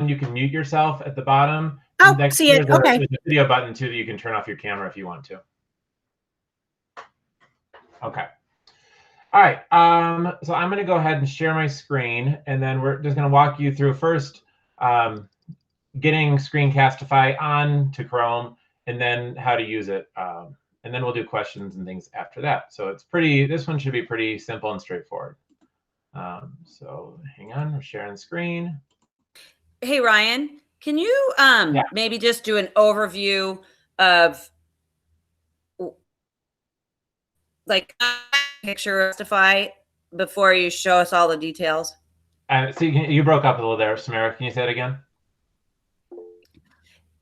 you can mute yourself at the bottom. Oh, see it. Okay. There's a video button too that you can turn off your camera if you want to. Okay. All right. So I'm going to go ahead and share my screen, and then we're just going to walk you through first getting Screencastify on to Chrome, and then how to use it. And then we'll do questions and things after that. So it's this one should be pretty simple and straightforward. So hang on, we're sharing screen. Hey, Ryan, can you maybe just do an overview of like Screencastify before you show us all the details? So you broke up a little there, Samara. Can you say it again?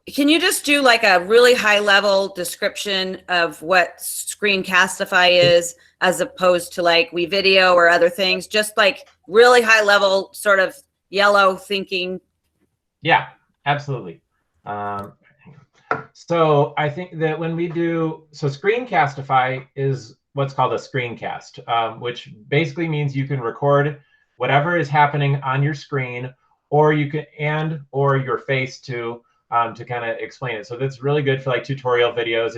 Can you just do like a really high level description of what Screencastify is, as opposed to like WeVideo or other things? Just like really high level, sort of yellow thinking. Yeah, absolutely. So I think that when we Screencastify is what's called a screencast, which basically means you can record whatever is happening on your screen, or you can or your face to kind of explain it. So that's really good for like tutorial videos.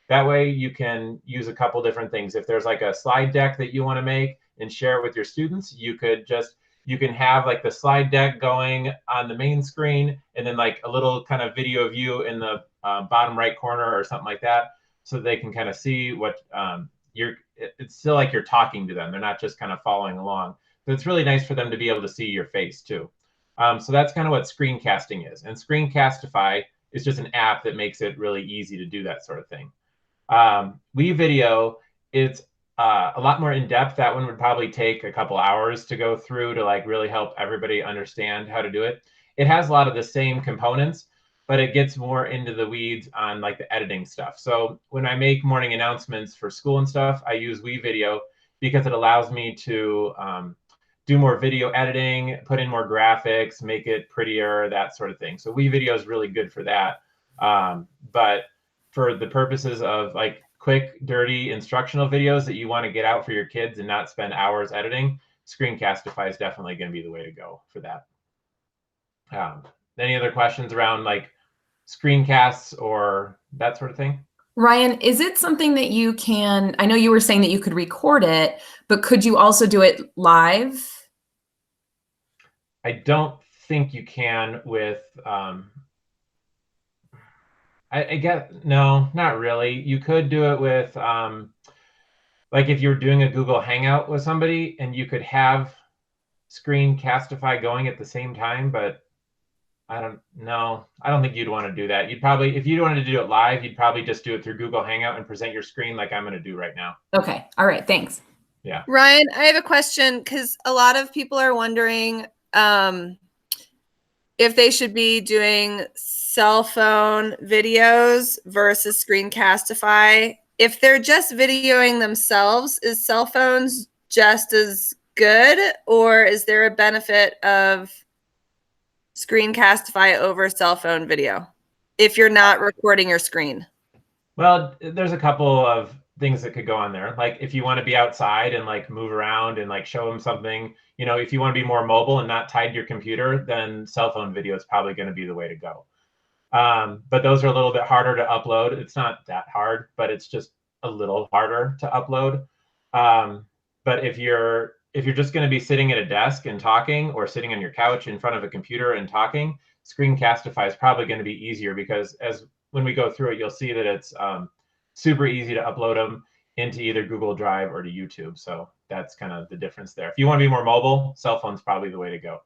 That way you can use a couple different things. If there's like a slide deck that you want to make and share it with your students, you can have like the slide deck going on the main screen, and then like a little kind of video of you in the bottom right corner or something like that, so they can kind of see what it's still like you're talking to them. They're not just kind of following along. So it's really nice for them to be able to see your face too. So that's kind of what screencasting is. And Screencastify is just an app that makes it really easy to do that sort of thing. WeVideo is a lot more in depth. That one would probably take a couple hours to go through to like really help everybody understand how to do it. It has a lot of the same components, but it gets more into the weeds on like the editing stuff. So when I make morning announcements for school and stuff, I use WeVideo because it allows me to do more video editing, put in more graphics, make it prettier, that sort of thing. So WeVideo is really good for that. But for the purposes of like quick, dirty instructional videos that you want to get out for your kids and not spend hours editing, Screencastify is definitely going to be the way to go for that. Any other questions around like screencasts or that sort of thing? Ryan, is it something that you can, I know you were saying that you could record it, but could you also do it live? I don't think you can with, I guess, no, not really. You could do it with, like if you're doing a Google Hangout with somebody and you could have Screencastify going at the same time, but I don't think you'd want to do that. You'd probably, if you wanted to do it live, you'd probably just do it through Google Hangout and present your screen like I'm going to do right now. Okay. All right. Thanks. Yeah. Ryan, I have a question because a lot of people are wondering if they should be doing cell phone videos versus Screencastify. If they're just videoing themselves, is cell phones just as good, or is there a benefit of Screencastify over cell phone video if you're not recording your screen? Well, there's a couple of things that could go on there. Like if you want to be outside and like move around and like show them something, if you want to be more mobile and not tied to your computer, then cell phone video is probably going to be the way to go. But those are a little bit harder to upload. It's not that hard, but it's just a little harder to upload. But if you're just going to be sitting at a desk and talking, or sitting on your couch in front of a computer and talking, Screencastify is probably going to be easier, because when we go through it, you'll see that it's super easy to upload them into either Google Drive or to YouTube. So that's kind of the difference there. If you want to be more mobile, cell phone's probably the way to go.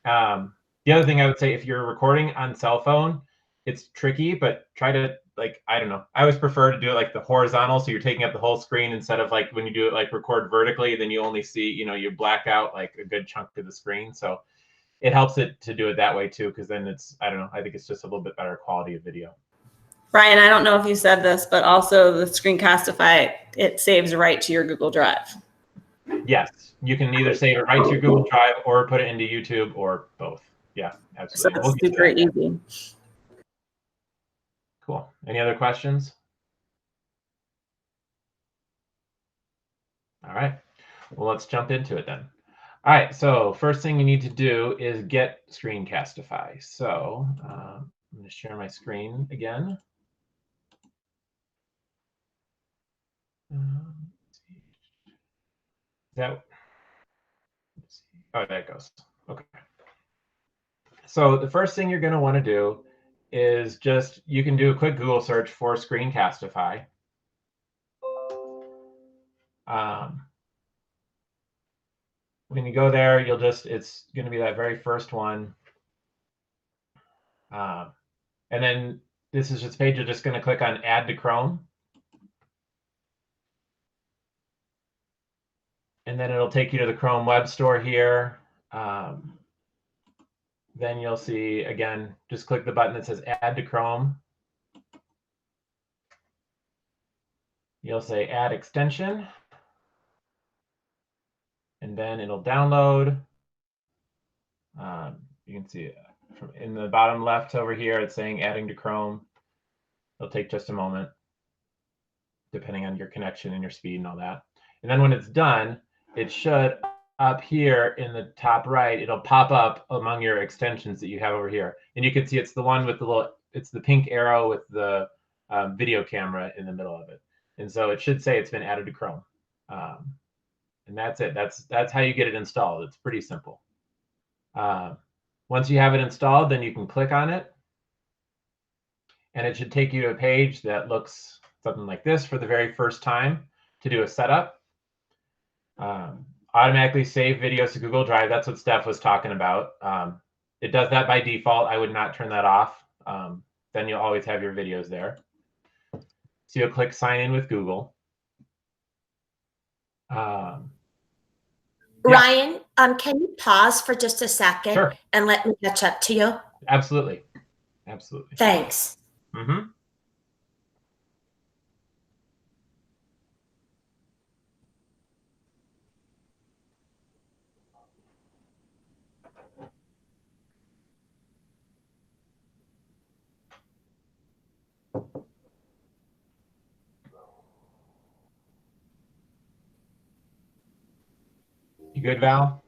The other thing I would say, if you're recording on cell phone, it's tricky, but try to, like, I don't know. I always prefer to do it like the horizontal, so you're taking up the whole screen, instead of like when you do it like record vertically, then you only see, you black out like a good chunk of the screen. So it helps it to do it that way too, because then it's, I don't know, I think it's just a little bit better quality of video. Ryan, I don't know if you said this, but also the Screencastify, it saves right to your Google Drive. Yes, you can either save it right to your Google Drive or put it into YouTube, or both. Yeah, absolutely. So it's super easy. Cool. Any other questions? All right. Well, let's jump into it then. All right, so first thing you need to do is get Screencastify. So I'm going to share my screen again. Oh, there it goes. Okay. So the first thing you're going to want to do is you can do a quick Google search for Screencastify. When you go there, it's going to be that very first one. And then this is just page. You're just going to click on Add to Chrome. And then it'll take you to the Chrome Web Store here. Then you'll see, again, just click the button that says Add to Chrome. You'll say Add Extension. And then it'll download. You can see in the bottom left over here, it's saying Adding to Chrome. It'll take just a moment, depending on your connection and your speed and all that. And then when it's done, it should, up here in the top right, it'll pop up among your extensions that you have over here. And you can see it's the one with it's the pink arrow with the video camera in the middle of it. And so it should say it's been added to Chrome. And that's it. That's how you get it installed. It's pretty simple. Once you have it installed, then you can click on it. And it should take you to a page that looks something like this for the very first time to do a setup. Automatically save videos to Google Drive. That's what Steph was talking about. It does that by default. I would not turn that off. Then you'll always have your videos there. So you'll click Sign in with Google. Ryan, can you pause for just a second Sure. and let me catch up to you? Absolutely. Absolutely. Thanks. Mm-hmm. You good, Val?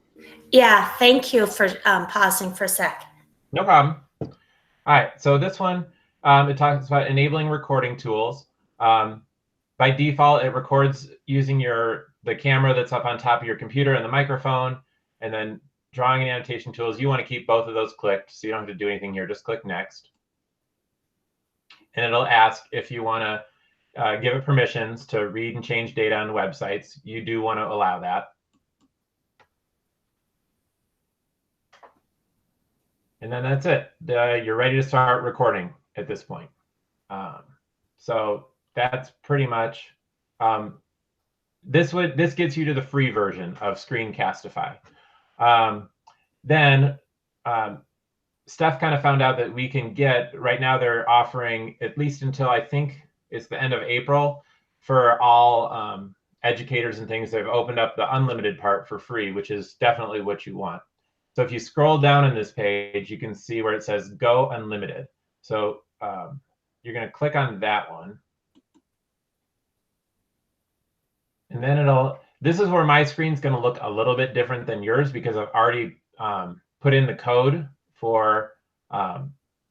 Yeah, thank you for pausing for a sec. No problem. All right, so this one, it talks about enabling recording tools. By default, it records using the camera that's up on top of your computer and the microphone, and then drawing and annotation tools. You want to keep both of those clicked, so you don't have to do anything here. Just click Next. And it'll ask if you want to give it permissions to read and change data on websites. You do want to allow that. And then that's it. You're ready to start recording at this point. So that's pretty much, this gets you to the free version of Screencastify. Then Steph kind of found out that we can get, right now they're offering, at least until I think it's the end of April, for all educators and things, they've opened up the unlimited part for free, which is definitely what you want. So if you scroll down in this page, you can see where it says Go Unlimited. So you're going to click on that one. And then this is where my screen's going to look a little bit different than yours because I've already put in the code for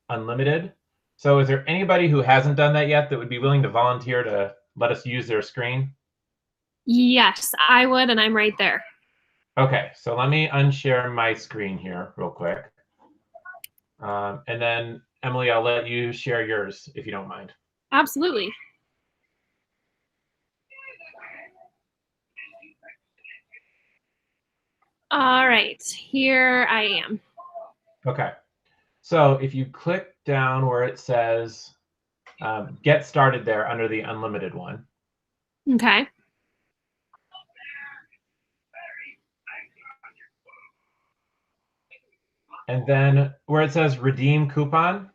unlimited. So is there anybody who hasn't done that yet that would be willing to volunteer to let us use their screen? Yes, I would, and I'm right there. Okay, so let me unshare my screen here real quick. And then, Emily, I'll let you share yours if you don't mind. Absolutely. All right, here I am. Okay, so if you click down where it says Get Started there under the unlimited one. Okay. And then where it says Redeem Coupon,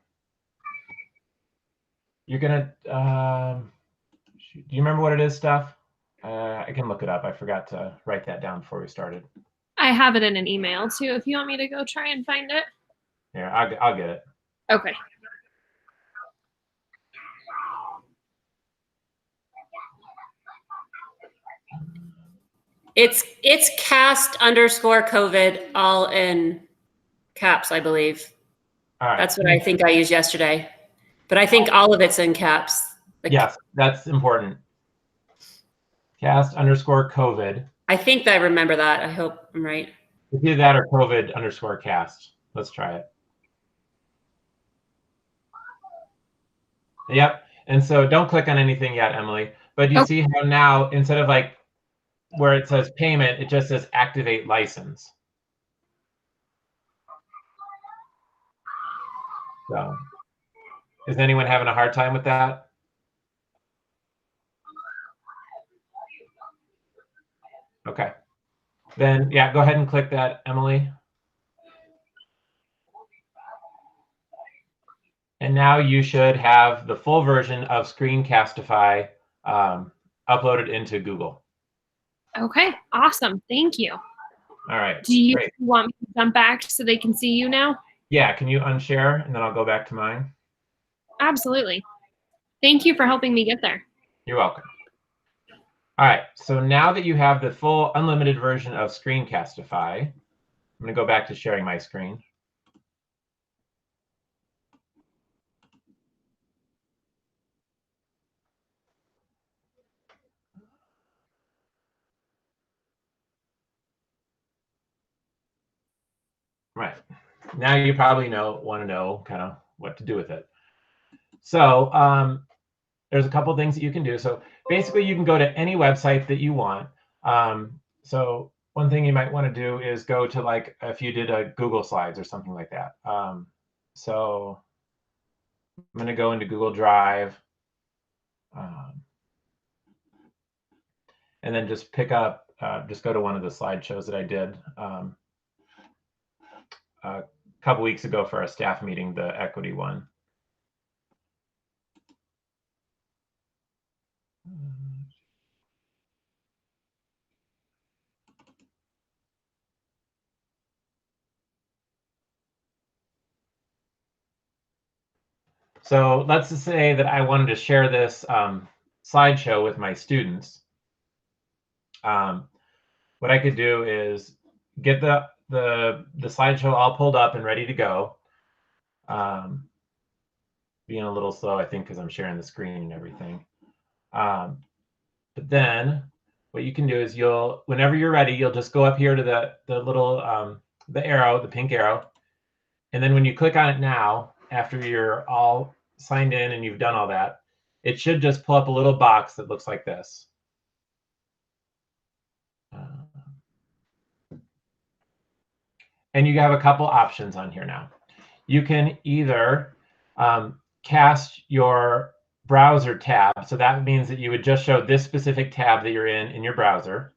you're gonna, do you remember what it is, Steph? I can look it up. I forgot to write that down before we started. I have it in an email too, if you want me to go try and find it. Here, I'll get it. Okay. It's cast_COVID, all in caps, I believe. All right. That's what I think I used yesterday. But I think all of it's in caps. Like, Yes, that's important. Cast_COVID. I think I remember that. I hope I'm right. It's either that or COVID_cast. Let's try it. Yep. And so don't click on anything yet, Emily. But you see how now, instead of like where it says payment, it just says activate license. So is anyone having a hard time with that? Okay. Then, yeah, go ahead and click that, Emily. And now you should have the full version of Screencastify uploaded into Google. Okay, awesome. Thank you. All right. Do you Great. want me to jump back so they can see you now? Yeah, can you unshare and then I'll go back to mine? Absolutely. Thank you for helping me get there. You're welcome. All right, so now that you have the full unlimited version of Screencastify, I'm going to go back to sharing my screen. Right. Now you probably want to know kind of what to do with it. So there's a couple things that you can do. So basically you can go to any website that you want. So one thing you might want to do is go to, like, if you did a Google Slides or something like that. So I'm going to go into Google Drive and then just pick up, just go to one of the slideshows that I did a couple weeks ago for our staff meeting, the equity one. So let's just say that I wanted to share this slideshow with my students. What I could do is get the slideshow all pulled up and ready to go. Being a little slow, I think, because I'm sharing the screen and everything. But then what you can do is whenever you're ready, you'll just go up here to the little the arrow, the pink arrow. And then when you click on it now, after you're all signed in and you've done all that, it should just pull up a little box that looks like this. And you have a couple options on here now. You can either cast your browser tab. So that means that you would just show this specific tab that you're in your browser.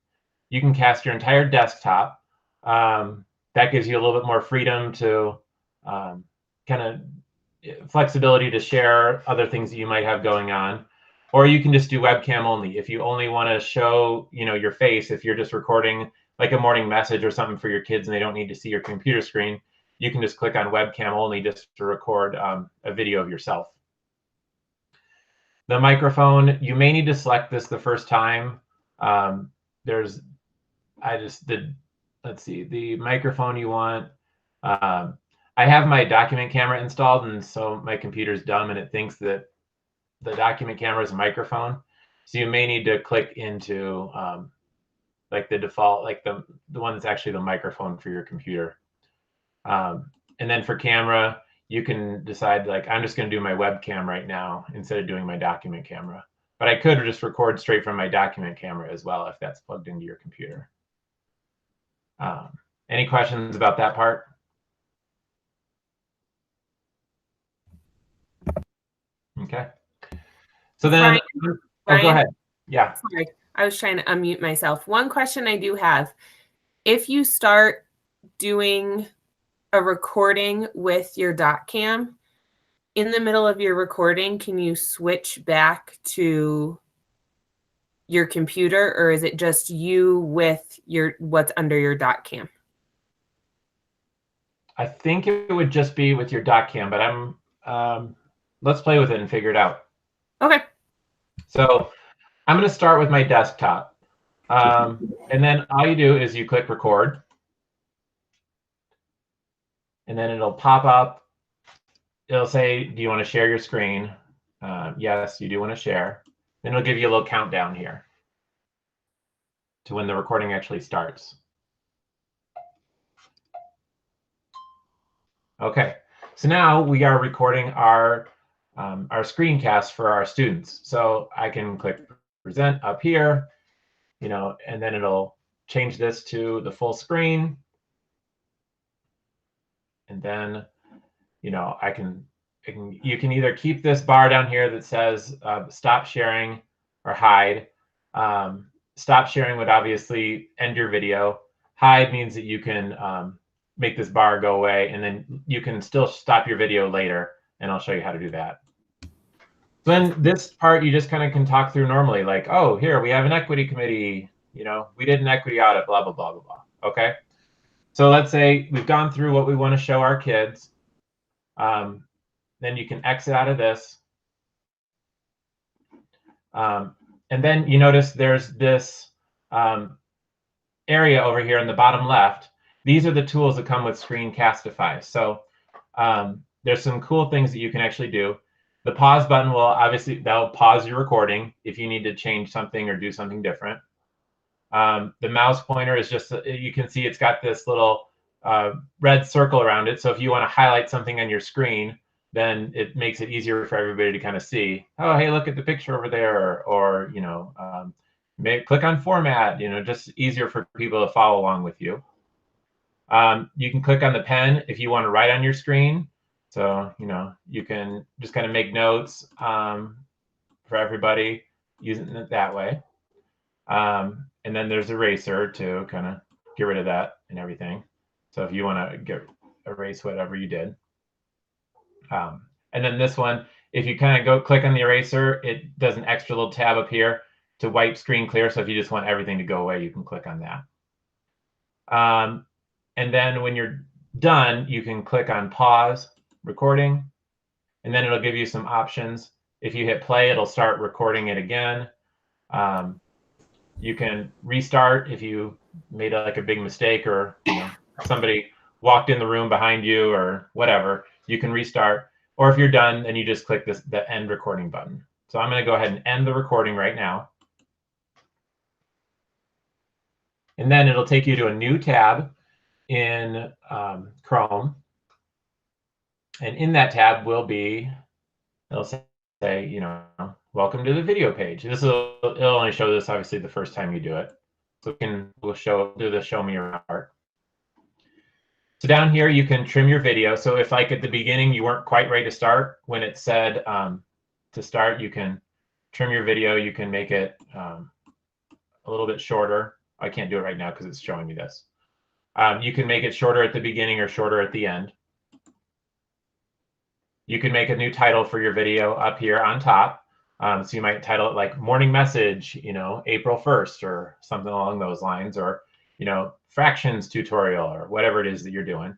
You can cast your entire desktop. That gives you a little bit more freedom to kind of flexibility to share other things that you might have going on. Or you can just do webcam only. If you only want to show, your face, if you're just recording like a morning message or something for your kids and they don't need to see your computer screen, you can just click on webcam only just to record a video of yourself. The microphone, you may need to select this the first time. Let's see, the microphone you want. I have my document camera installed, and so my computer's dumb and it thinks that the document camera is a microphone. So you may need to click into like the default, like the one that's actually the microphone for your computer. And then for camera, you can decide, like, I'm just going to do my webcam right now instead of doing my document camera. But I could just record straight from my document camera as well if that's plugged into your computer. Any questions about that part? Okay. So then, Brian, go ahead. Yeah. Sorry, I was trying to unmute myself. One question I do have, if you start doing a recording with your dot cam, in the middle of your recording, can you switch back to your computer, or is it just you with what's under your dot cam? I think it would just be with your dot cam, but let's play with it and figure it out. Okay. So I'm going to start with my desktop. And then all you do is you click record. And then it'll pop up. It'll say, do you want to share your screen? Yes, you do want to share. Then it'll give you a little countdown here to when the recording actually starts. Okay, so now we are recording our screencast for our students. So I can click present up here, you know, and then it'll change this to the full screen. And then, you know, you can either keep this bar down here that says stop sharing or hide. Stop sharing would obviously end your video. Hide means that you can make this bar go away, and then you can still stop your video later, and I'll show you how to do that. Then this part you just kind of can talk through normally, like, oh, here we have an equity committee, you know, we did an equity audit, blah, blah, blah, blah, blah. Okay. So let's say we've gone through what we want to show our kids. Then you can exit out of this. And then you notice there's this area over here in the bottom left. These are the tools that come with Screencastify. So there's some cool things that you can actually do. The pause button will obviously, that'll pause your recording if you need to change something or do something different. The mouse pointer is just, you can see it's got this little red circle around it. So if you want to highlight something on your screen, then it makes it easier for everybody to kind of see, oh, hey, look at the picture over there, or, you know, click on format, you know, just easier for people to follow along with you. You can click on the pen if you want to write on your screen. So, you know, you can just kind of make notes for everybody using it that way. And then there's eraser to kind of get rid of that and everything. So if you want to erase whatever you did. And then this one, if you kind of go click on the eraser, it does an extra little tab up here to wipe screen clear. So if you just want everything to go away, you can click on that. And then when you're done, you can click on pause recording, and then it'll give you some options. If you hit play, it'll start recording it again. You can restart if you made like a big mistake, or, you know, somebody walked in the room behind you or whatever. You can restart, or if you're done, then you just click the end recording button. So I'm going to go ahead and end the recording right now. And then it'll take you to a new tab in Chrome. And in that tab will be, it'll say, you know, welcome to the video page. It'll only show this obviously the first time you do it. So we'll do the show me around part. So down here, you can trim your video. So if like at the beginning, you weren't quite ready to start, when it said to start, you can trim your video. You can make it a little bit shorter. I can't do it right now because it's showing me this. You can make it shorter at the beginning or shorter at the end. You can make a new title for your video up here on top. So you might title it like morning message, you know, April 1st or something along those lines, or, you know, fractions tutorial or whatever it is that you're doing.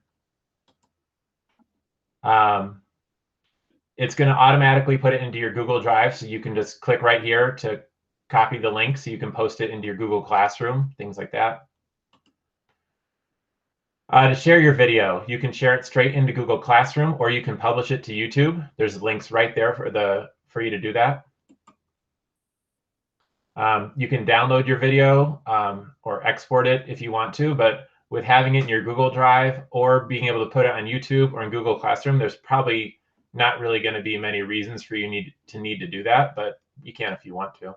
It's going to automatically put it into your Google Drive. So you can just click right here to copy the link so you can post it into your Google Classroom, things like that. To share your video, you can share it straight into Google Classroom, or you can publish it to YouTube. There's links right there for you to do that. You can download your video or export it if you want to, but with having it in your Google Drive or being able to put it on YouTube or in Google Classroom, there's probably not really going to be many reasons for you need to do that, but you can if you want to.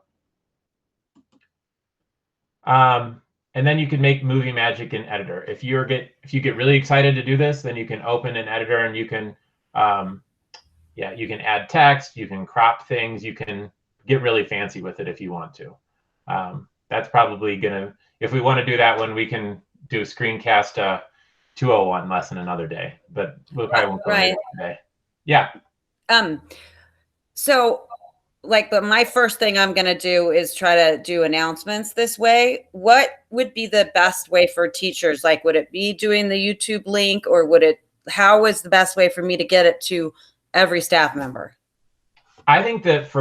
And then you can make movie magic in editor. If you get really excited to do this, then you can open an editor and you can you can add text, you can crop things, you can get really fancy with it if you want to. That's probably gonna, if we want to do that one, we can do Screencast 201 lesson another day, but we probably won't go into it today. Yeah. So like, but my first thing I'm going to do is try to do announcements this way. What would be the best way for teachers? Like, would it be doing the YouTube link, or how is the best way for me to get it to every staff member? I think that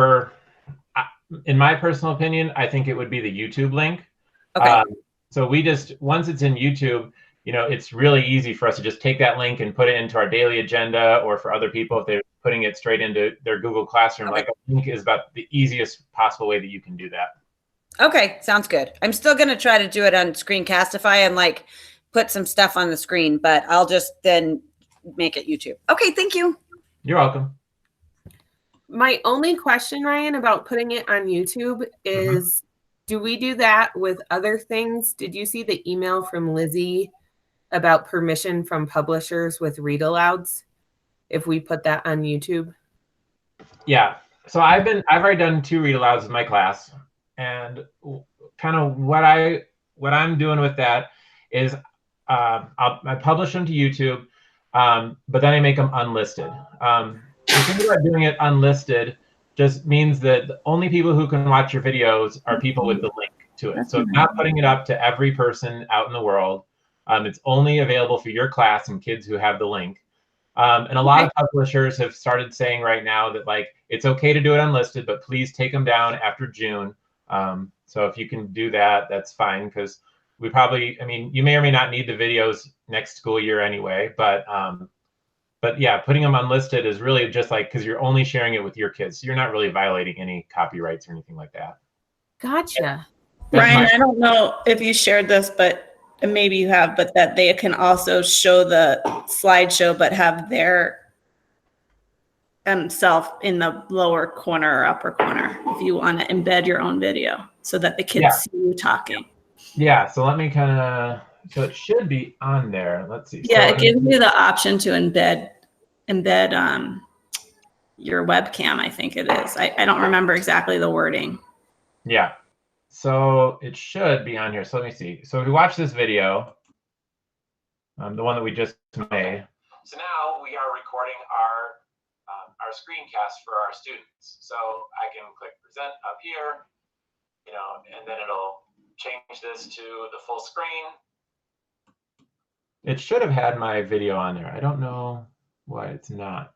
in my personal opinion, I think it would be the YouTube link. Okay. So we just, once it's in YouTube, you know, it's really easy for us to just take that link and put it into our daily agenda, or for other people, if they're putting it straight into their Google Classroom, Okay. like a link is about the easiest possible way that you can do that. Okay, sounds good. I'm still going to try to do it on Screencastify and like put some stuff on the screen, but I'll just then make it YouTube. Okay, thank you. You're welcome. My only question, Ryan, about putting it on YouTube is, do we do that with other things? Did you see the email from Lizzie about permission from publishers with read alouds if we put that on YouTube? Yeah. So I've already done 2 read alouds with my class, and kind of what I'm doing with that is I publish them to YouTube, but then I make them unlisted. The thing about doing it unlisted just means that the only people who can watch your videos are people with the link to it. So it's not putting it up to every person out in the world. It's only available for your class and kids who have the link. And a lot of publishers have started saying right now that like it's okay to do it unlisted, but please take them down after June. So if you can do that, that's fine, because we probably, I mean, you may or may not need the videos next school year anyway, but yeah, putting them unlisted is really just like, because you're only sharing it with your kids. So you're not really violating any copyrights or anything like that. Gotcha. Ryan, I don't know if you shared this, but maybe you have, but that they can also show the slideshow, but have their self in the lower corner or upper corner if you want to embed your own video so that the kids see you talking. Yeah, so let me kind of, so it should be on there. Let's see. Yeah, so it gives you the option to embed your webcam, I think it is. I don't remember exactly the wording. Yeah, so it should be on here. So let me see. So if we watch this video, the one that we just made. So now we are recording our screencast for our students. So I can click present up here, you know, and then it'll change this to the full screen. It should have had my video on there. I don't know why it's not.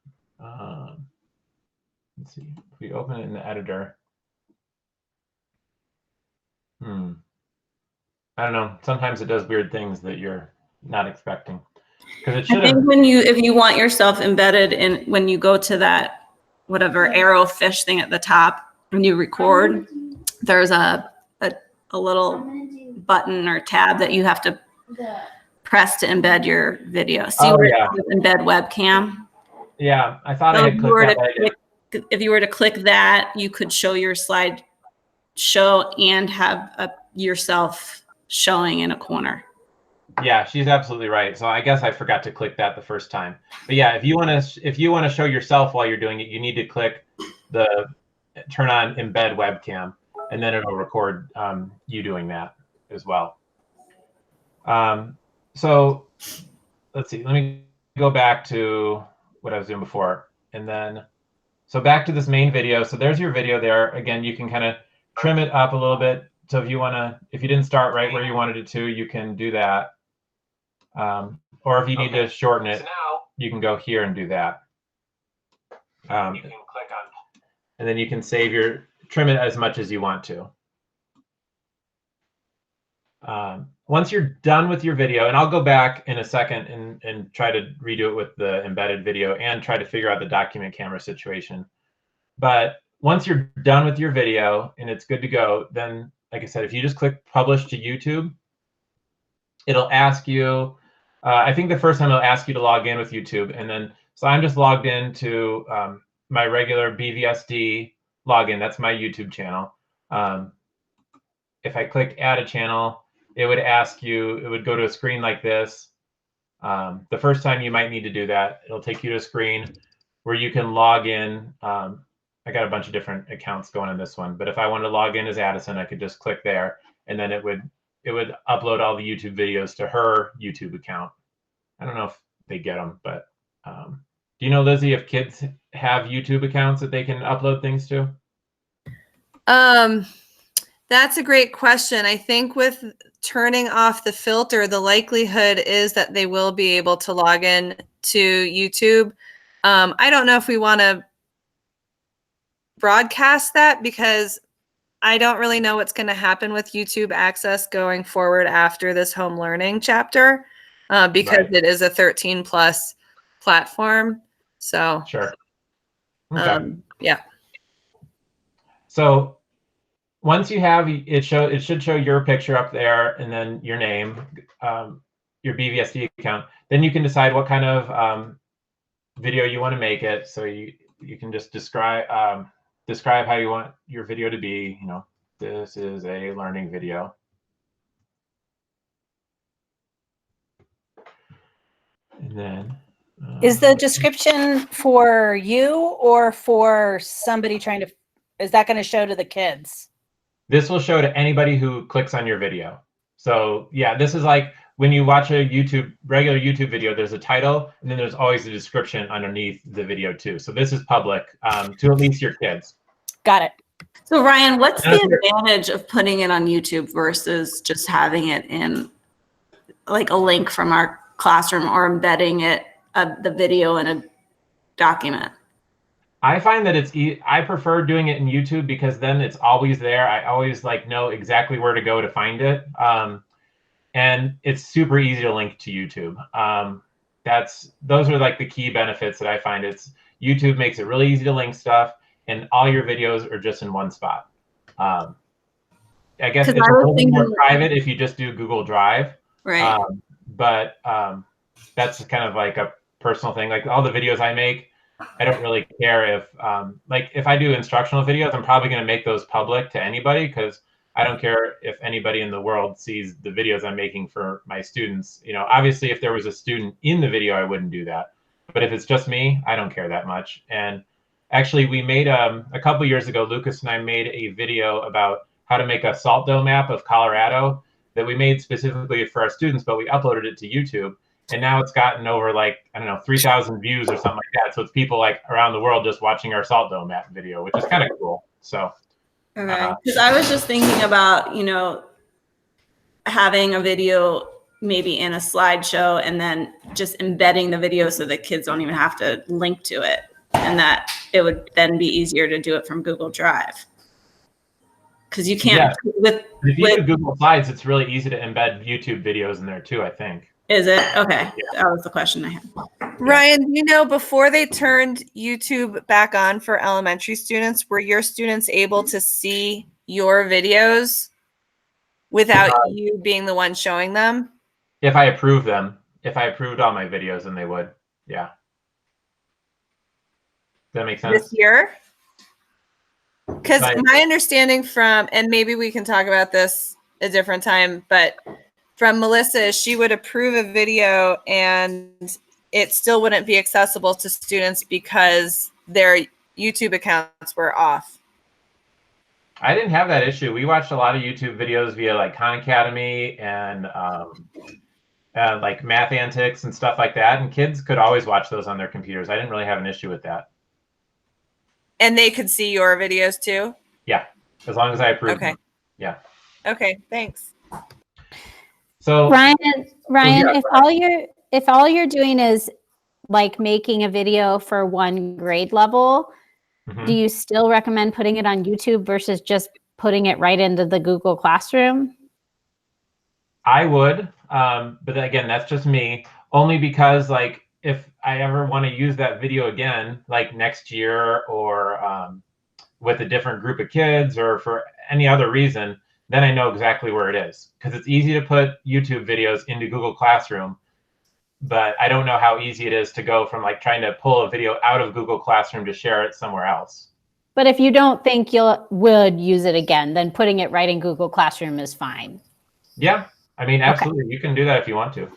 Let's see. If we open it in the editor. I don't know. Sometimes it does weird things that you're not expecting. Because it should I think if you want yourself embedded in, when you go to that whatever arrow fish thing at the top and you record, there's a little button or tab that you have to press to embed your video. See where it says embed webcam? Yeah, I thought I had clicked that. If you were to click that, you could show your slide show and have yourself showing in a corner. Yeah, she's absolutely right. So I guess I forgot to click that the first time. But yeah, if you want to show yourself while you're doing it, you need to click the turn on embed webcam, and then it'll record you doing that as well. So let's see. Let me go back to what I was doing before, and then so back to this main video. So there's your video there. Again, you can kind of trim it up a little bit. So if you didn't start right where you wanted it to, you can do that. Or if you need to shorten it, you can go here and do that. You can click on, and then you can trim it as much as you want to. Once you're done with your video, and I'll go back in a second and try to redo it with the embedded video and try to figure out the document camera situation. But once you're done with your video and it's good to go, then, like I said, if you just click publish to YouTube, it'll ask you, I think the first time it'll ask you to log in with YouTube. And then, so I'm just logged into my regular BVSD login. That's my YouTube channel. If I click add a channel, it would ask you, it would go to a screen like this. The first time you might need to do that, it'll take you to a screen where you can log in. I got a bunch of different accounts going in this one, but if I wanted to log in as Addison, I could just click there, and then it would upload all the YouTube videos to her YouTube account. I don't know if they get them, but do you know, Lizzie, if kids have YouTube accounts that they can upload things to? That's a great question. I think with turning off the filter, the likelihood is that they will be able to log in to YouTube. I don't know if we want to broadcast that, because I don't really know what's going to happen with YouTube access going forward after this home learning chapter, because it is a 13 plus platform. So Sure. Okay. yeah. So once you have it, it should show your picture up there and then your name, your BVSD account. Then you can decide what kind of video you want to make it. So you can just describe how you want your video to be. You know, this is a learning video. And then is the description for you or for somebody trying to, is that going to show to the kids? This will show to anybody who clicks on your video. So yeah, this is like when you watch a regular YouTube video, there's a title and then there's always a description underneath the video too. So this is public to at least your kids. Got it. So Ryan, what's the advantage of putting it on YouTube versus just having it in like a link from our classroom or embedding it, the video in a document? I find that I prefer doing it in YouTube because then it's always there. I always know exactly where to go to find it. And it's super easy to link to YouTube. Those are like the key benefits that I find. YouTube makes it really easy to link stuff and all your videos are just in one spot. I guess it's a little bit more private if you just do Google Drive. Right. But that's kind of like a personal thing. Like all the videos I make, I don't really care if if I do instructional videos, I'm probably going to make those public to anybody because I don't care if anybody in the world sees the videos I'm making for my students. You know, obviously if there was a student in the video, I wouldn't do that. But if it's just me, I don't care that much. And actually we made a couple years ago, Lucas and I made a video about how to make a salt dome map of Colorado that we made specifically for our students, but we uploaded it to YouTube. And now it's gotten over 3,000 views or something like that. So it's people around the world just watching our salt dome map video, which is kind of cool. So, okay. Because I was just thinking about, having a video maybe in a slideshow and then just embedding the video so that kids don't even have to link to it, and that it would then be easier to do it from Google Drive. Because you can't if you do Google Slides, it's really easy to embed YouTube videos in there too, I think. Is it? Okay. Yeah. That was the question I had. Ryan, before they turned YouTube back on for elementary students, were your students able to see your videos without you being the one showing them? If I approve them. If I approved all my videos, then they would. Yeah. Does that make sense? This year? Because my understanding and maybe we can talk about this a different time, but from Melissa, she would approve a video and it still wouldn't be accessible to students because their YouTube accounts were off. I didn't have that issue. We watched a lot of YouTube videos via Khan Academy and Math Antics and stuff like that. And kids could always watch those on their computers. I didn't really have an issue with that. And they could see your videos too? Yeah, as long as I approve them. Yeah. Okay, thanks. So Ryan, if all you're doing is making a video for one grade level, do you still recommend putting it on YouTube versus just putting it right into the Google Classroom? I would, but again, that's just me. Only because if I ever want to use that video again, next year or with a different group of kids or for any other reason, then I know exactly where it is. Because it's easy to put YouTube videos into Google Classroom, but I don't know how easy it is to go from trying to pull a video out of Google Classroom to share it somewhere else. But if you don't think would use it again, then putting it right in Google Classroom is fine. Yeah, I mean, absolutely. Okay. You can do that if you want to.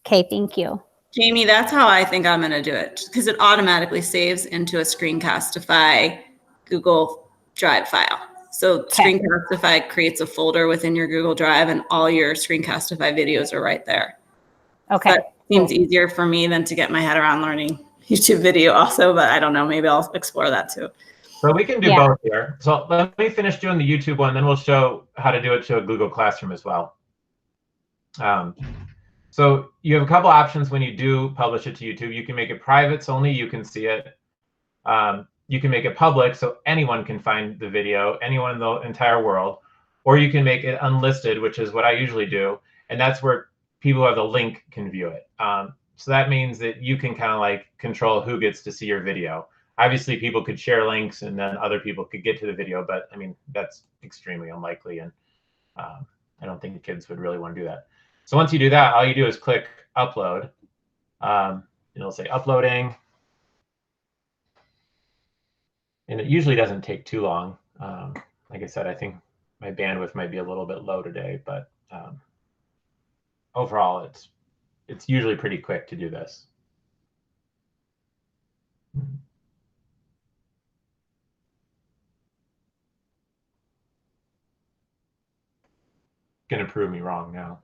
Okay, thank you. Jamie, that's how I think I'm going to do it, because it automatically saves into a Screencastify Google Drive file. So Screencastify creates a folder within your Google Drive and all your Screencastify videos are right there. Okay. That seems easier for me than to get my head around learning YouTube video also, but I don't know, maybe I'll explore that too. So we can do both here. So let me finish doing the YouTube one, then we'll show how to do it to a Google Classroom as well. So you have a couple options when you do publish it to YouTube. You can make it private so only you can see it. you can make it public so anyone can find the video, anyone in the entire world, or you can make it unlisted, which is what I usually do. And that's where people who have the link can view it. So that means that you can kind of like control who gets to see your video. Obviously, people could share links and then other people could get to the video, but I mean, that's extremely unlikely. And I don't think the kids would really want to do that. So once you do that, all you do is click upload. It'll say uploading. And it usually doesn't take too long. Like I said, I think my bandwidth might be a little bit low today, but overall, it's usually pretty quick to do this. Gonna prove me wrong now.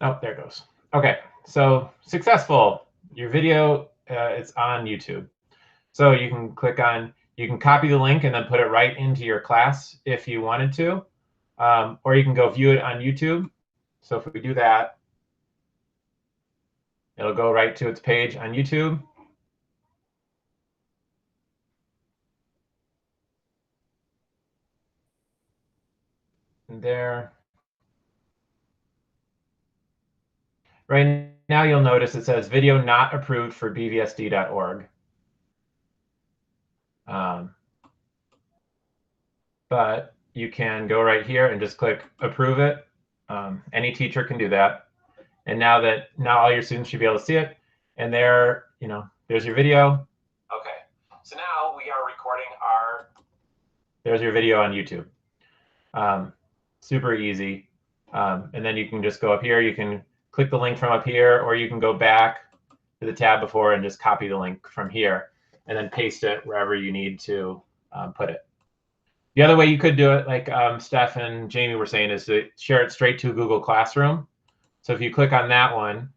Oh, there it goes. Okay, so successful. Your video is on YouTube. So you can click on, you can copy the link and then put it right into your class if you wanted to, or you can go view it on YouTube. So if we do that, it'll go right to its page on YouTube. And there. Right now, you'll notice it says video not approved for bvsd.org. But you can go right here and just click approve it. Any teacher can do that. And now all your students should be able to see it. And there, there's your video. Okay, so now we are recording there's your video on YouTube. Super easy. And then you can just go up here. You can click the link from up here, or you can go back to the tab before and just copy the link from here and then paste it wherever you need to put it. The other way you could do it, like Steph and Jamie were saying, is to share it straight to Google Classroom. So if you click on that one,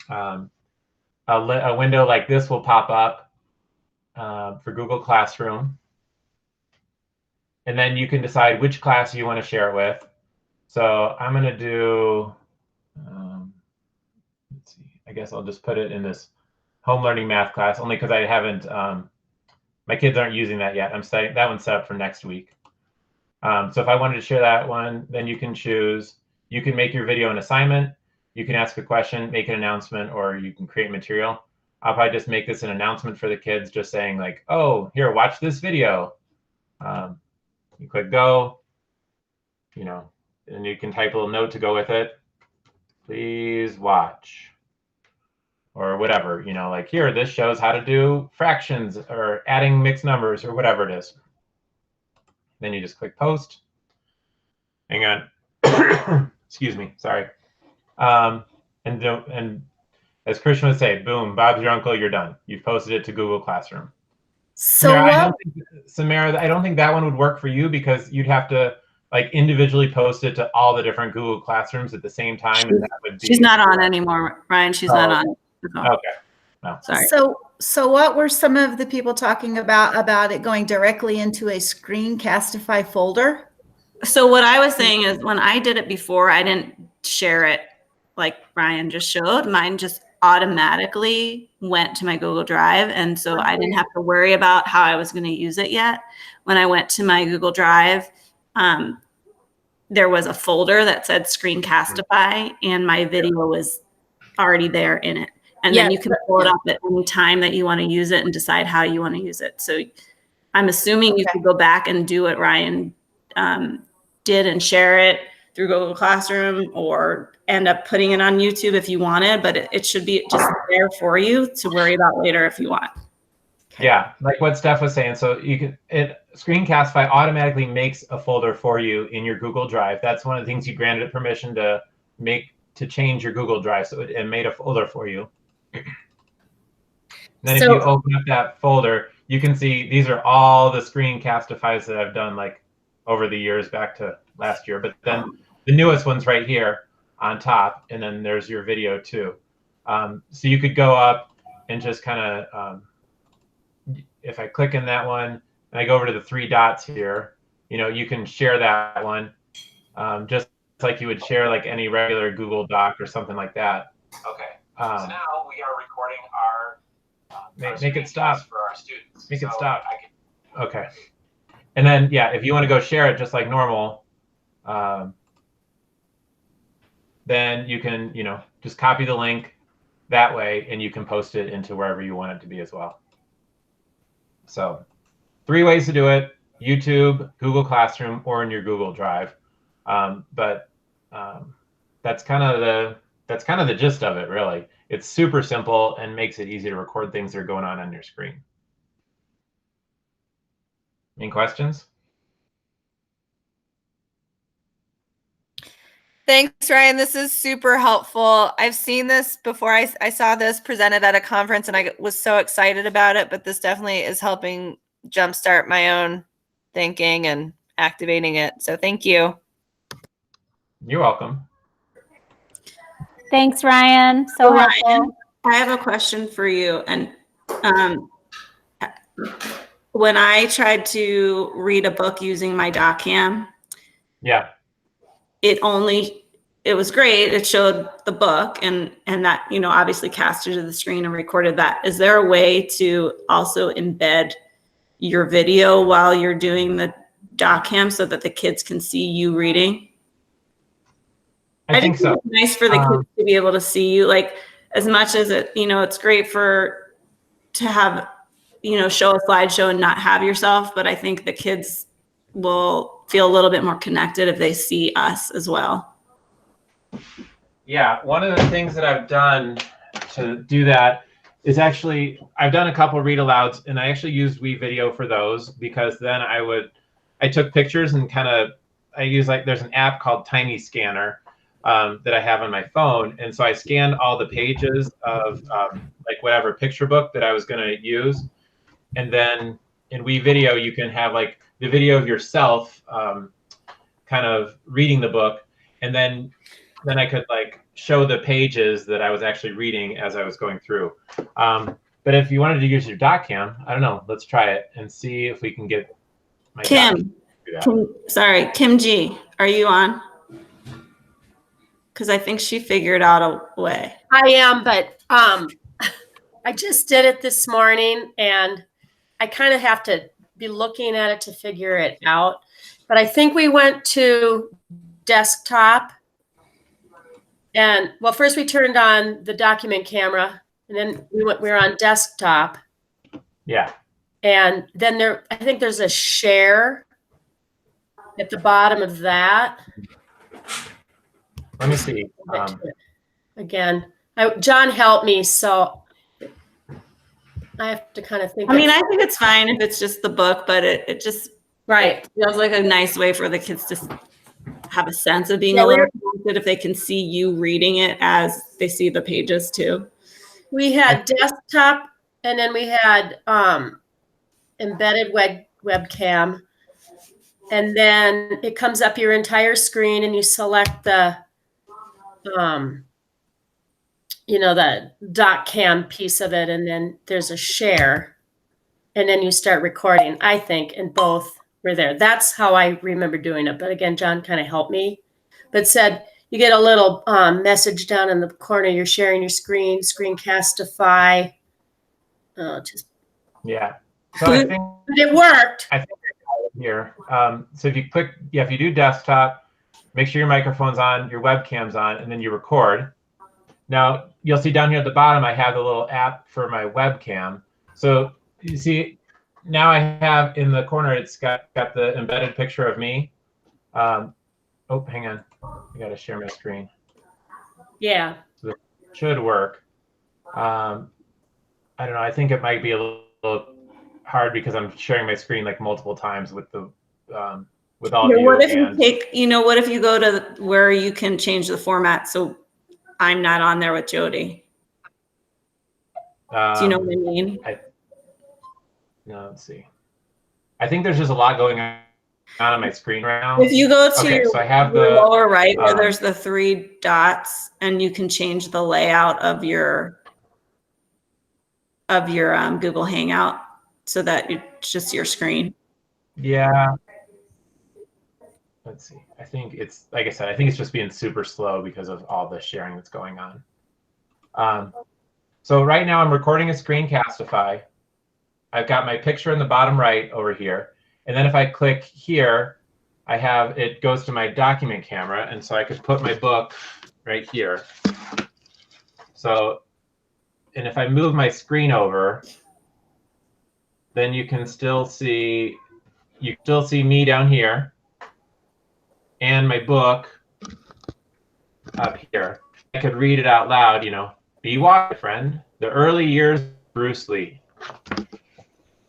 a window like this will pop up for Google Classroom. And then you can decide which class you want to share it with. So I'm going to do, let's see, I guess I'll just put it in this home learning math class, only because I haven't, my kids aren't using that yet. That one's set up for next week. So if I wanted to share that one, then you can choose, you can make your video an assignment, you can ask a question, make an announcement, or you can create material. I'll probably just make this an announcement for the kids, just saying like, oh, here, watch this video. You click go, and you can type a little note to go with it. Please watch, or whatever, like here, this shows how to do fractions or adding mixed numbers or whatever it is. Then you just click post. Hang on. Excuse me, sorry. And as Christian would say, boom, Bob's your uncle, you're done. You've posted it to Google Classroom. So Samara, I don't think that one would work for you because you'd have to like individually post it to all the different Google Classrooms at the same time. And that would be, she's not on anymore, Ryan. She's not on. Okay. No. Sorry. So what were some of the people talking about it going directly into a Screencastify folder? So what I was saying is when I did it before, I didn't share it like Ryan just showed. Mine just automatically went to my Google Drive. And so I didn't have to worry about how I was going to use it yet. When I went to my Google Drive, there was a folder that said Screencastify and my video was already there in it. And then you can pull it up at any time that you want to use it and decide how you want to use it. So I'm assuming you could go back and do what Ryan did and share it through Google Classroom or end up putting it on YouTube if you wanted, but it should be just there for you to worry about later if you want. Yeah, like what Steph was saying. So Screencastify automatically makes a folder for you in your Google Drive. That's one of the things you granted it permission to change your Google Drive. So it made a folder for you. Then if you open up that folder, you can see these are all the Screencastifys that I've done like over the years back to last year. But then the newest one's right here on top, and then there's your video too. So you could go up and just kind of if I click in that one and I go over to the 3 dots here, you can share that one just like you would share like any regular Google Doc or something like that. Okay. So now we are recording our make it stop for our students. Make it stop. Okay. And then, yeah, if you want to go share it just like normal, then you can, just copy the link that way, and you can post it into wherever you want it to be as well. So 3 ways to do it: YouTube, Google Classroom, or in your Google Drive. But that's kind of the gist of it, really. It's super simple and makes it easy to record things that are going on your screen. Any questions? Thanks, Ryan. This is super helpful. I've seen this before. I saw this presented at a conference and I was so excited about it, but this definitely is helping jumpstart my own thinking and activating it. So thank you. You're welcome. Thanks, Ryan. So helpful. Ryan, I have a question for you. And when I tried to read a book using my DocCam, yeah, it was great. It showed the book and that, obviously cast it to the screen and recorded that. Is there a way to also embed your video while you're doing the DocCam so that the kids can see you reading? I think so. It's nice for the kids to be able to see you, like, as much as it's great to have, show a slideshow and not have yourself, but I think the kids will feel a little bit more connected if they see us as well. Yeah, one of the things that I've done to do that is actually, I've done a couple read alouds, and I actually used WeVideo for those, because then I took pictures and I use there's an app called Tiny Scanner that I have on my phone. And so I scanned all the pages of whatever picture book that I was going to use. And then in WeVideo, you can have the video of yourself kind of reading the book. And then I could show the pages that I was actually reading as I was going through. But if you wanted to use your DocCam, I don't know, let's try it and see if we can get my Kim G, are you on? Because I think she figured out a way. I am, but I just did it this morning and I kind of have to be looking at it to figure it out. But I think we went to desktop. And well, first we turned on the document camera and then we were on desktop. Yeah. And then I think there's a share at the bottom of that. Let me see. Again, John helped me, so I have to kind of think. I think it's fine if it's just the book, but it just it feels like a nice way for the kids to have a sense of being a little connected if they can see you reading it as they see the pages too. We had desktop, and then we had embedded webcam, and then it comes up your entire screen, and you select the the DocCam piece of it, and then there's a share, and then you start recording. I think, and both were there. That's how I remember doing it. But again, John kind of helped me, but said you get a little message down in the corner. You're sharing your screen, Screencastify. Yeah. So I think it worked. I think here. So if you click, if you do desktop, make sure your microphone's on, your webcam's on, and then you record. Now, you'll see down here at the bottom, I have the little app for my webcam. So you see, now I have in the corner, it's got the embedded picture of me. Oh, hang on. I got to share my screen. Yeah. So it should work. I don't know. I think it might be a little hard because I'm sharing my screen multiple times with the with all of you. What if what if you go to where you can change the format so I'm not on there with Jody? Do you know what I mean? No, let's see. I think there's just a lot going on my screen right now. If you go to so I have the lower right where there's the 3 dots and you can change the layout of your Google Hangout. so that it's just your screen? Yeah. Let's see. I think it's, like I said, I think it's just being super slow because of all the sharing that's going on. So right now I'm recording a Screencastify. I've got my picture in the bottom right over here. And then if I click here, it goes to my document camera. And so I could put my book right here. So, and if I move my screen over, then you can still see, me down here and my book up here. I could read it out loud, Be wise, my friend. The early years of Bruce Lee.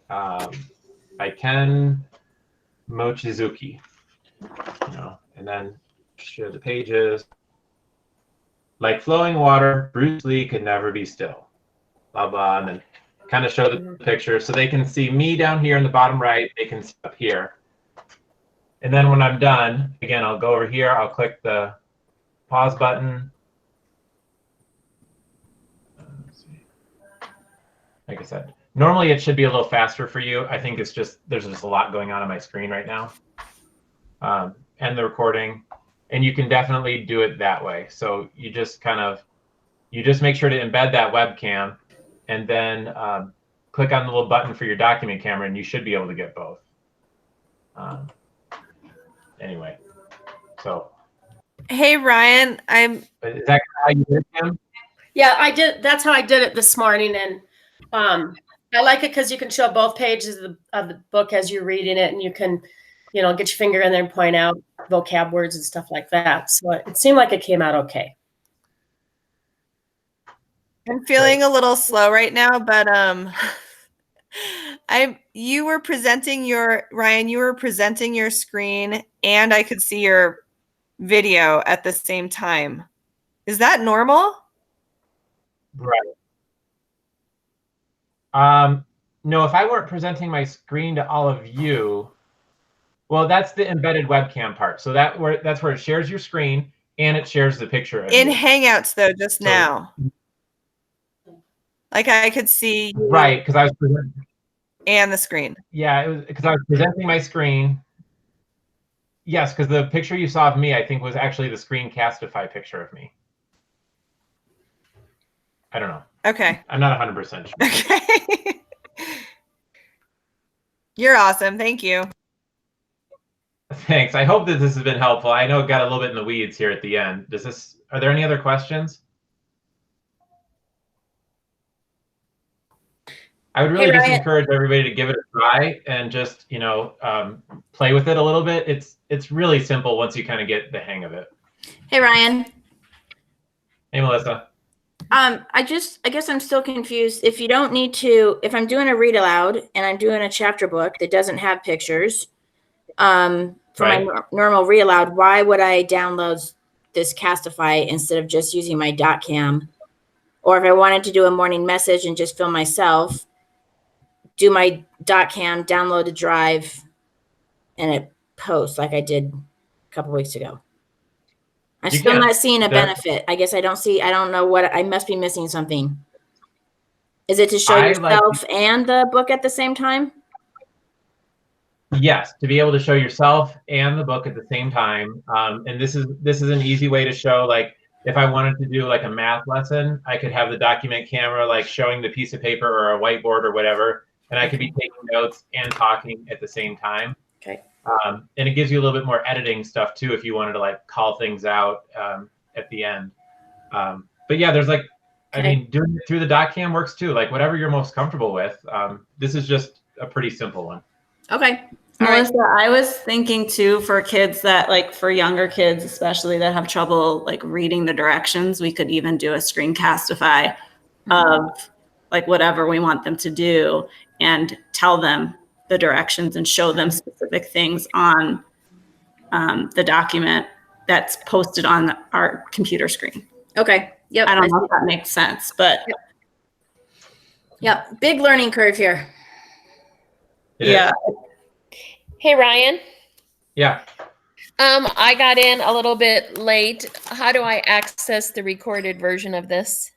By Ken Mochizuki. And then share the pages. Like flowing water, Bruce Lee could never be still. Blah, blah, and then kind of show the picture so they can see me down here in the bottom right. They can see up here. And then when I'm done, again, I'll go over here. I'll click the pause button. Like I said, normally it should be a little faster for you. I think it's just, there's just a lot going on my screen right now. And the recording. And you can definitely do it that way. So you just make sure to embed that webcam and then click on the little button for your document camera and you should be able to get both. Anyway, so. Hey, Ryan, Is that how you did it, Kim? Yeah, I did. That's how I did it this morning. And I like it because you can show both pages of the book as you're reading it, and you can, get your finger in there and point out vocab words and stuff like that. So it seemed like it came out okay. I'm feeling a little slow right now, but you were presenting your screen and I could see your video at the same time. Is that normal? Right. No, if I weren't presenting my screen to all of you, well, that's the embedded webcam part. So that's where it shares your screen and it shares the picture of in you. Hangouts though, just now. Like I could see you right, because I was presenting and the screen. Yeah, it was because I was presenting my screen. Yes, because the picture you saw of me, I think, was actually the Screencastify picture of me. I don't know. Okay. I'm not 100% sure. Okay. You're awesome. Thank you. Thanks. I hope that this has been helpful. I know it got a little bit in the weeds here at the end. Are there any other questions? I would really just encourage everybody to give it a try and just, play with it a little bit. It's really simple once you kind of get the hang of it. Hey, Ryan. Hey, Melissa. I guess I'm still confused. If you don't need to, if I'm doing a read aloud and I'm doing a chapter book that doesn't have pictures, for my normal read aloud, why would I download this Castify instead of just using my .cam? Or if I wanted to do a morning message and just film myself, do my .cam, download a drive, and it posts like I did a couple weeks ago. I'm still not seeing a benefit. I guess I don't know what, I must be missing something. Is it to show yourself and the book at the same time? Yes, to be able to show yourself and the book at the same time. And this is an easy way to show, like, if I wanted to do like a math lesson, I could have the document camera like showing the piece of paper or a whiteboard or whatever, and I could be taking notes and talking at the same time. Okay. And it gives you a little bit more editing stuff too if you wanted to like call things out at the end. But yeah, there's like, I mean, doing it through the .cam works too. Like whatever you're most comfortable with. This is just a pretty simple one. Okay. Melissa, I was thinking too, for kids that like, for younger kids especially that have trouble like reading the directions, we could even do a Screencastify of like whatever we want them to do and tell them the directions and show them specific things on the document that's posted on our computer screen. Okay. Yep. I don't know if that makes sense, but yep. Big learning curve here. Yeah. Hey, Ryan. Yeah. I got in a little bit late. How do I access the recorded version of this?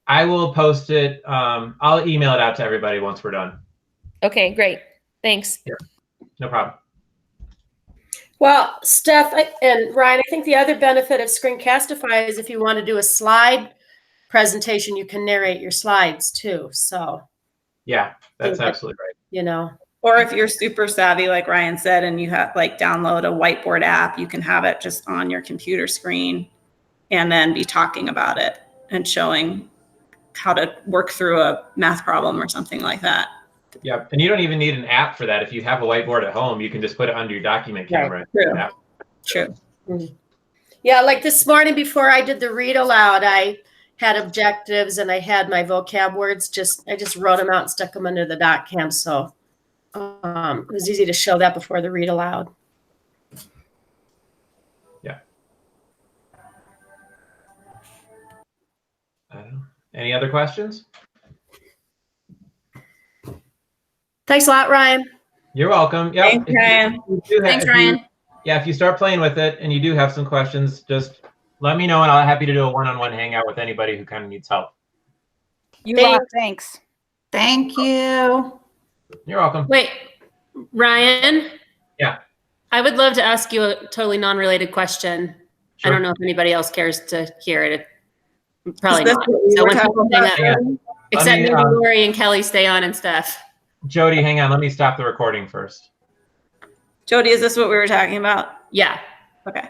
I will post it. I'll email it out to everybody once we're done. Okay, great. Thanks. Yeah, no problem. Well, Steph and Ryan, I think the other benefit of Screencastify is if you want to do a slide presentation, you can narrate your slides too. So yeah, that's absolutely right. You know, or if you're super savvy, like Ryan said, and you have like download a whiteboard app, you can have it just on your computer screen and then be talking about it and showing how to work through a math problem or something like that. Yeah, and you don't even need an app for that. If you have a whiteboard at home, you can just put it under your document camera. Right. True. Mm-hmm. Yeah, like this morning before I did the read aloud, I had objectives and I had my vocab words. I just wrote them out and stuck them under the doc cam. So it was easy to show that before the read aloud. Yeah. Any other questions? Thanks a lot, Ryan. You're welcome. Yep. Thanks, Ryan. Thanks, Ryan. Yeah, if you start playing with it and you do have some questions, just let me know and I'll be happy to do a one-on-one hangout with anybody who kind of needs help. Thanks. Thank you. You're welcome. Wait, Ryan? Yeah. I would love to ask you a totally non-related question. Sure. I don't know if anybody else cares to hear it. Probably Is this not. what we So were when talking people about? hang up, except maybe Lori and Kelly stay on and stuff. Jody, hang on. Let me stop the recording first. Jody, is this what we were talking about? Yeah. Okay.